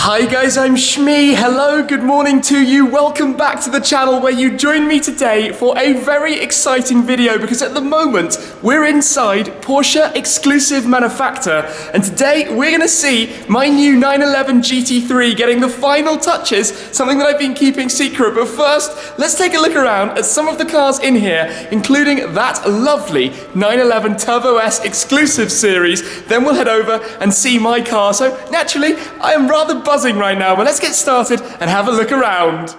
Hi guys, I'm Shmee. Hello, good morning to you. Welcome back to the channel where you join me today for a very exciting video because at the moment we're inside Porsche Exclusive Manufaktur and today we're going to see my new 911 GT3 getting the final touches, something that I've been keeping secret. But first, let's take a look around at some of the cars in here, including that lovely 911 Turbo S Exclusive Series. Then we'll head over and see my car. So naturally, I am rather buzzing right now, but let's get started and have a look around.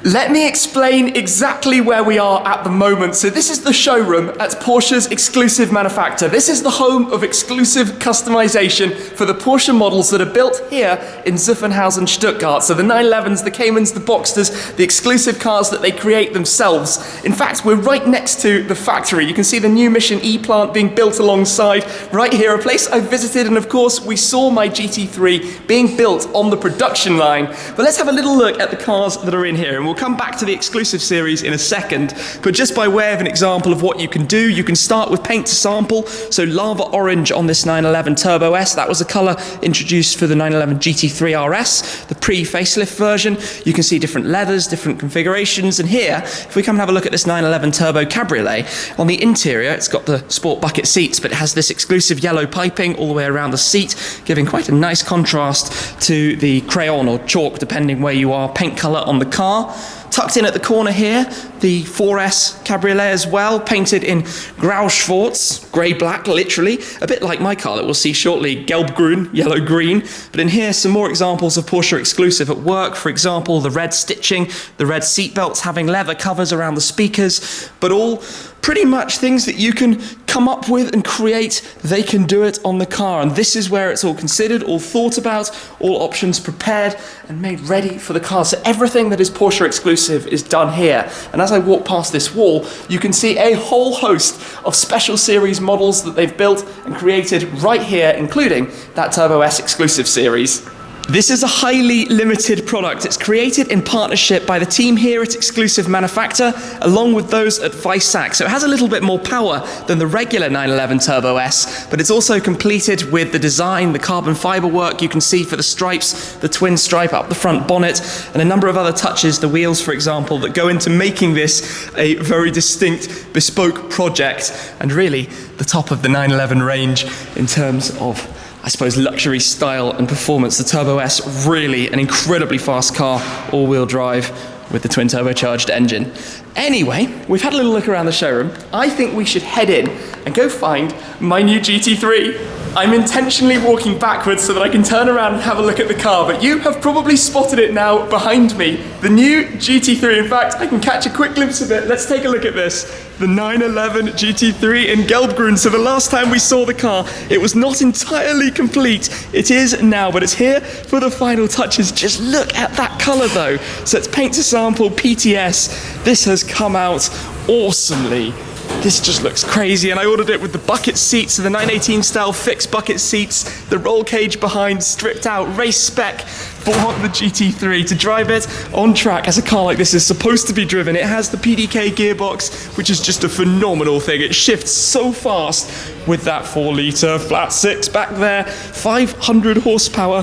Let me explain exactly where we are at the moment. So this is the showroom at Porsche's Exclusive Manufaktur. This is the home of exclusive customization for the Porsche models that are built here in Zuffenhausen, Stuttgart. So the 911s, the Caymans, the Boxsters, the exclusive cars that they create themselves. In fact, we're right next to the factory. You can see the new Mission E plant being built alongside right here, a place I visited, and of course we saw my GT3 being built on the production line. But let's have a little look at the cars that are in here, and we'll come back to the exclusive series in a second, but just by way of an example of what you can do, you can start with paint to sample. So lava orange on this 911 Turbo S, that was a colour introduced for the 911 GT3 RS, the pre-facelift version. You can see different leathers, different configurations, and here, if we come and have a look at this 911 Turbo Cabriolet, on the interior it's got the sport bucket seats, but it has this exclusive yellow piping all the way around the seat, giving quite a nice contrast to the crayon or chalk, depending where you are, paint colour on the car. Tucked in at the corner here, the 4S Cabriolet as well, painted in Grau-Schwarz, grey-black, literally, a bit like my car that we'll see shortly, Gelb-Grün, yellow-green. But in here, some more examples of Porsche exclusive at work. For example, the red stitching, the red seatbelts having leather covers around the speakers, but all pretty much things that you can come up with and create. They can do it on the car, and this is where it's all considered, all thought about, all options prepared and made ready for the car. So everything that is Porsche exclusive is done here. And as I walk past this wall, you can see a whole host of special series models that they've built and created right here, including that Turbo S Exclusive Series. This is a highly limited product. It's created in partnership by the team here at Exclusive Manufaktur, along with those at Weissach. So it has a little bit more power than the regular 911 Turbo S, but it's also completed with the design, the carbon fiber work you can see for the stripes, the twin stripe up the front bonnet, and a number of other touches, the wheels, for example, that go into making this a very distinct, bespoke project, and really the top of the 911 range in terms of, I suppose, luxury style and performance. The Turbo S, really an incredibly fast car, all-wheel drive with the twin turbocharged engine. Anyway, we've had a little look around the showroom. I think we should head in and go find my new GT3. I'm intentionally walking backwards so that I can turn around and have a look at the car, but you have probably spotted it now behind me. The new GT3, in fact, I can catch a quick glimpse of it. Let's take a look at this. The 911 GT3 in Gelb-Grün. So the last time we saw the car, it was not entirely complete. It is now, but it's here for the final touches. Just look at that color though. So it's paint to sample, PTS. This has come out awesomely. This just looks crazy, and I ordered it with the bucket seats, so the 918 style fixed bucket seats, the roll cage behind, stripped out, race spec for the GT3 to drive it on track as a car like this is supposed to be driven. It has the PDK gearbox, which is just a phenomenal thing. It shifts so fast with that 4-litre flat six back there, 500 horsepower.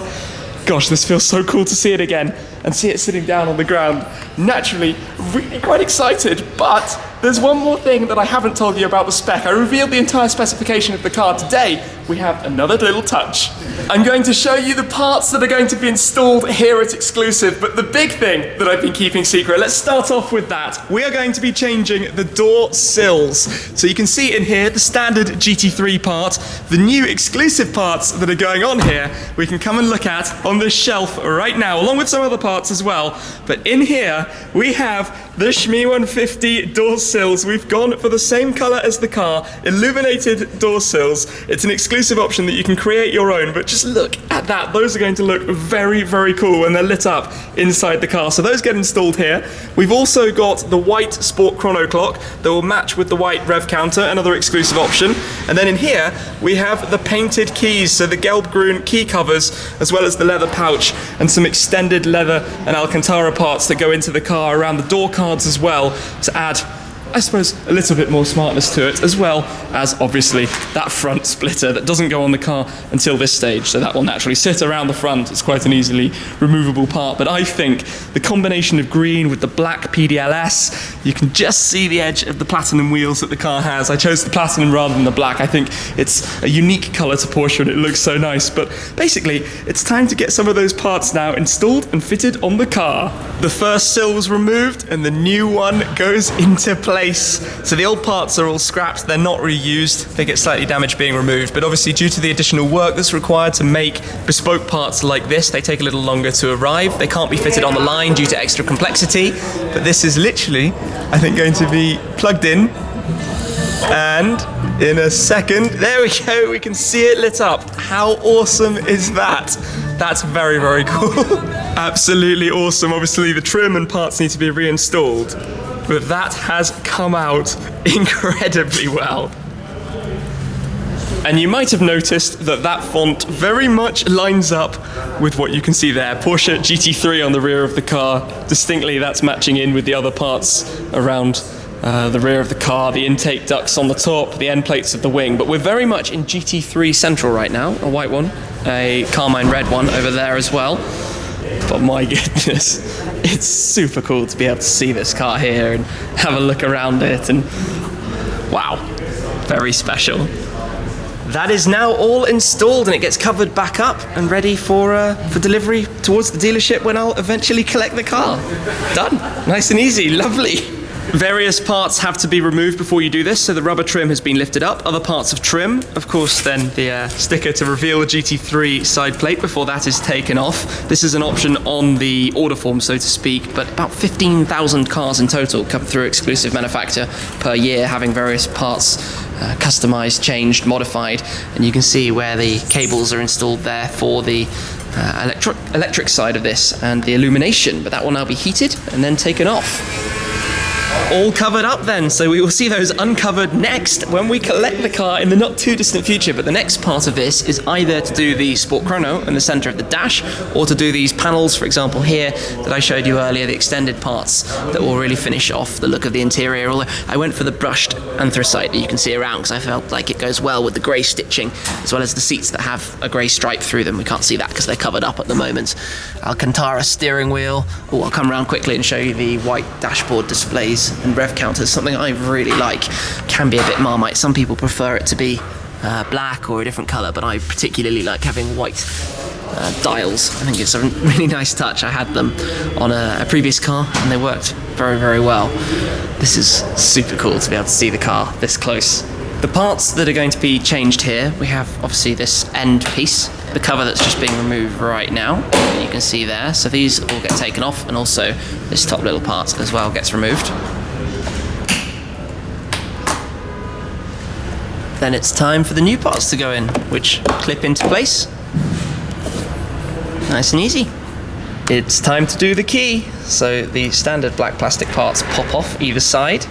Gosh, this feels so cool to see it again and see it sitting down on the ground. Naturally, really quite excited, but there's one more thing that I haven't told you about the spec. I revealed the entire specification of the car. Today, we have another little touch. I'm going to show you the parts that are going to be installed here at Exclusive, but the big thing that I've been keeping secret, let's start off with that. We are going to be changing the door sills. So you can see in here the standard GT3 part, the new exclusive parts that are going on here, we can come and look at on this shelf right now, along with some other parts as well. But in here, we have the Shmee 150 door sills. We've gone for the same color as the car, illuminated door sills. It's an exclusive option that you can create your own, but just look at that. Those are going to look very, very cool when they're lit up inside the car. So those get installed here. We've also got the white Sport Chrono clock that will match with the white rev counter, another exclusive option. And then in here, we have the painted keys, so the Gelb-Grün key covers, as well as the leather pouch and some extended leather and Alcantara parts that go into the car around the door cards as well, to add I suppose, a little bit more smartness to it, as well as, obviously, that front splitter that doesn't go on the car until this stage, so that will naturally sit around the front. It's quite an easily removable part, but I think the combination of green with the black PDLS, you can just see the edge of the platinum wheels that the car has. I chose the platinum rather than the black. I think it's a unique colour to Porsche and it looks so nice, but basically, it's time to get some of those parts now installed and fitted on the car. The first sill was removed and the new one goes into place. So the old parts are all scrapped, they're not reused, they get slightly damaged being removed, but obviously due to the additional work that's required to make bespoke parts like this, they take a little longer to arrive. They can't be fitted on the line due to extra complexity, but this is literally, I think, going to be plugged in, and in a second, there we go, we can see it lit up. How awesome is that? That's very, very cool. Absolutely awesome. Obviously the trim and parts need to be reinstalled, but that has come out incredibly well. And you might have noticed that that font very much lines up with what you can see there. Porsche GT3 on the rear of the car. Distinctly, that's matching in with the other parts around the rear of the car, the intake ducts on the top, the end plates of the wing. But we're very much in GT3 Central right now. A white one, a carmine red one over there as well. But my goodness, it's super cool to be able to see this car here and have a look around it, and wow, very special. That is now all installed and it gets covered back up and ready for delivery towards the dealership when I'll eventually collect the car. Done. Nice and easy. Lovely. Various parts have to be removed before you do this, so the rubber trim has been lifted up. Other parts of trim, of course, then the sticker to reveal the GT3 side plate before that is taken off. This is an option on the order form, so to speak, but about 15,000 cars in total come through Exclusive Manufaktur per year, having various parts customized, changed, modified, and you can see where the cables are installed there for the electric side of this and the illumination, but that will now be heated and then taken off. All covered up then, so we will see those uncovered next when we collect the car in the not too distant future. But the next part of this is either to do the Sport Chrono in the center of the dash, or to do these panels, for example here, that I showed you earlier, the extended parts that will really finish off the look of the interior. Although I went for the brushed anthracite that you can see around because I felt like it goes well with the grey stitching, as well as the seats that have a grey stripe through them. We can't see that because they're covered up at the moment. Alcantara steering wheel. Oh, I'll come around quickly and show you the white dashboard displays and rev counters, something I really like. Can be a bit Marmite. Some people prefer it to be black or a different colour, but I particularly like having white dials. I think it's a really nice touch. I had them on a previous car and they worked very, very well. This is super cool to be able to see the car this close. The parts that are going to be changed here, we have obviously this end piece, the cover that's just being removed right now, that you can see there. So these all get taken off, and also this top little part as well gets removed. Then it's time for the new parts to go in, which clip into place. Nice and easy. It's time to do the key. So the standard black plastic parts pop off either side,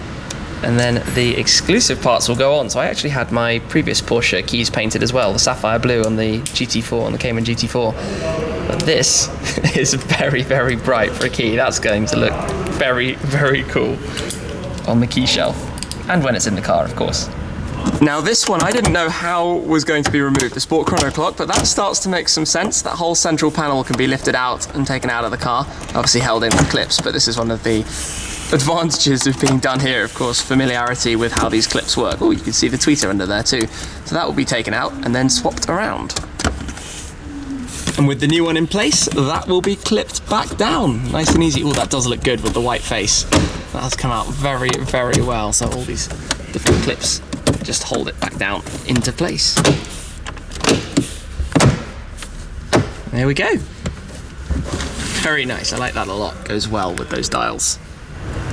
and then the exclusive parts will go on. So I actually had my previous Porsche keys painted as well, the sapphire blue on the GT4, on the Cayman GT4. But this is very, very bright for a key. That's going to look very, very cool on the key shelf. And when it's in the car, of course. Now this one, I didn't know how was going to be removed, the Sport Chrono clock, but that starts to make some sense. That whole central panel can be lifted out and taken out of the car, obviously held in with clips, but this is one of the advantages of being done here, of course, familiarity with how these clips work. Oh, you can see the tweeter under there too. So that will be taken out and then swapped around. And with the new one in place, that will be clipped back down. Nice and easy. Oh, that does look good with the white face. That has come out very, very well. So all these different clips just hold it back down into place. There we go. Very nice. I like that a lot. Goes well with those dials.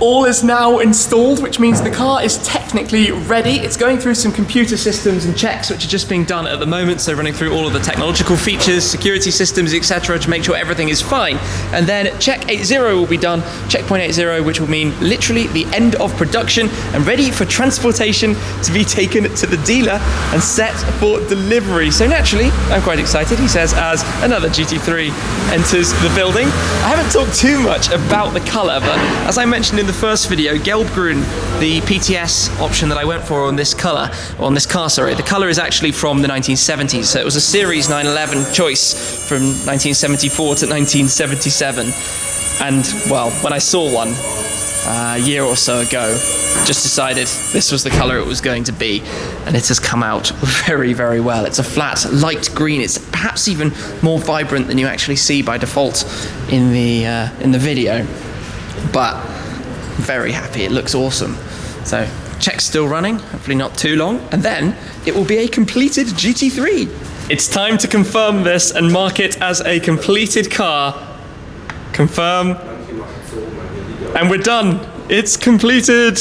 All is now installed, which means the car is technically ready. It's going through some computer systems and checks, which are just being done at the moment. So running through all of the technological features, security systems, etc., to make sure everything is fine. And then check 80 will be done, checkpoint 80, which will mean literally the end of production and ready for transportation to be taken to the dealer and set for delivery. So naturally, I'm quite excited, he says, as another GT3 enters the building. I haven't talked too much about the colour, but as I mentioned in the the first video, Gelbgrün, the PTS option that I went for on this car, sorry, the colour is actually from the 1970s, so it was a Series 911 choice from 1974 to 1977. And, well, when I saw one a year or so ago, just decided this was the colour it was going to be, and it has come out very, very well. It's a flat, light green. It's perhaps even more vibrant than you actually see by default in the video, but very happy. It looks awesome. So, check's still running, hopefully not too long, and then it will be a completed GT3. It's time to confirm this and mark it as a completed car. Confirm. And we're done. It's completed.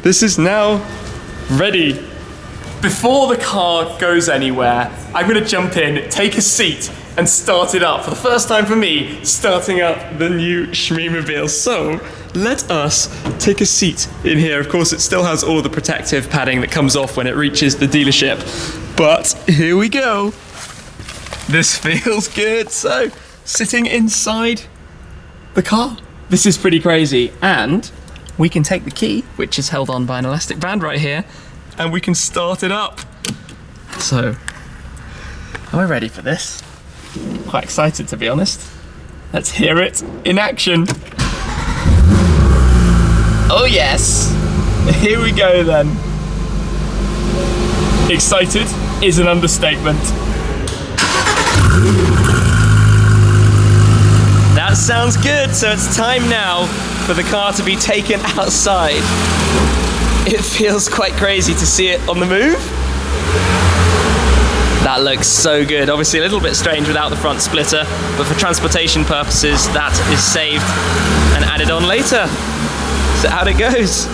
This is now ready. Before the car goes anywhere, I'm gonna jump in, take a seat, and start it up. For the first time for me, starting up the new Shmeemobile. So, let us take a seat in here. Of course, it still has all of the protective padding that comes off when it reaches the dealership. But here we go. This feels good. So, sitting inside the car. This is pretty crazy, and we can take the key, which is held on by an elastic band right here, and we can start it up. So, am I ready for this? Quite excited, to be honest. Let's hear it in action. Oh yes! Here we go then. Excited is an understatement. That sounds good, so it's time now for the car to be taken outside. It feels quite crazy to see it on the move. That looks so good. Obviously a little bit strange without the front splitter, but for transportation purposes, that is saved and added on later. So out it goes.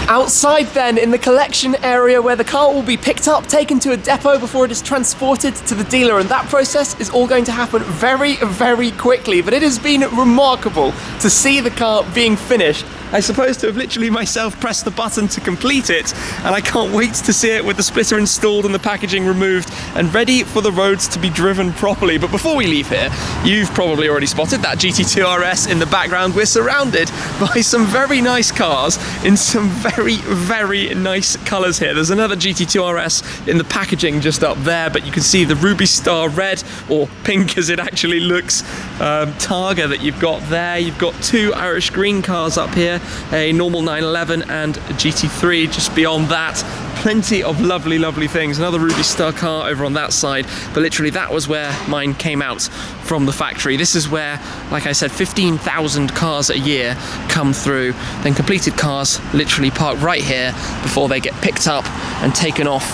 Outside then, in the collection area where the car will be picked up, taken to a depot before it is transported to the dealer, and that process is all going to happen very, very quickly, but it has been remarkable to see the car being finished. I suppose to have literally myself pressed the button to complete it, and I can't wait to see it with the splitter installed and the packaging removed and ready for the roads to be driven properly. But before we leave here, you've probably already spotted that GT2 RS in the background. We're surrounded by some very nice cars in some very, very nice colours here. There's another GT2 RS in the packaging just up there, but you can see the Ruby Star red, or pink as it actually looks, Targa that you've got there. You've got two Irish green cars up here, a normal 911 and a GT3 just beyond that. Plenty of lovely, lovely things. Another Ruby Star car over on that side, but literally that was where mine came out from the factory. This is where, like I said, 15,000 cars a year come through. Then completed cars literally park right here before they get picked up and taken off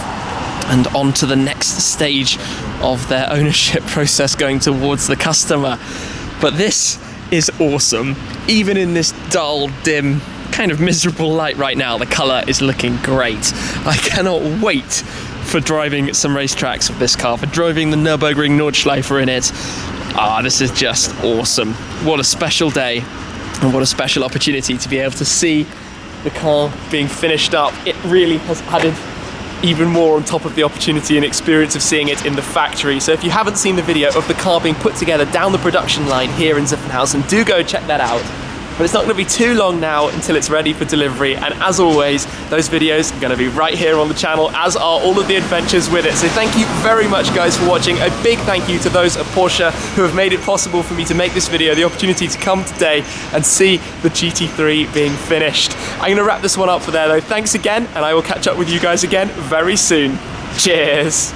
and on to the next stage of their ownership process going towards the customer. But this is awesome. Even in this dull, dim, kind of miserable light right now, the colour is looking great. I cannot wait for driving some racetracks with this car, for driving the Nürburgring Nordschleife in it. This is just awesome. What a special day, and what a special opportunity to be able to see the car being finished up. It really has added even more on top of the opportunity and experience of seeing it in the factory. So if you haven't seen the video of the car being put together down the production line here in Zuffenhausen, do go check that out. But it's not going to be too long now until it's ready for delivery, and as always, those videos are going to be right here on the channel, as are all of the adventures with it. So thank you very much, guys, for watching. A big thank you to those at Porsche who have made it possible for me to make this video, the opportunity to come today and see the GT3 being finished. I'm going to wrap this one up for there, though. Thanks again, and I will catch up with you guys again very soon. Cheers.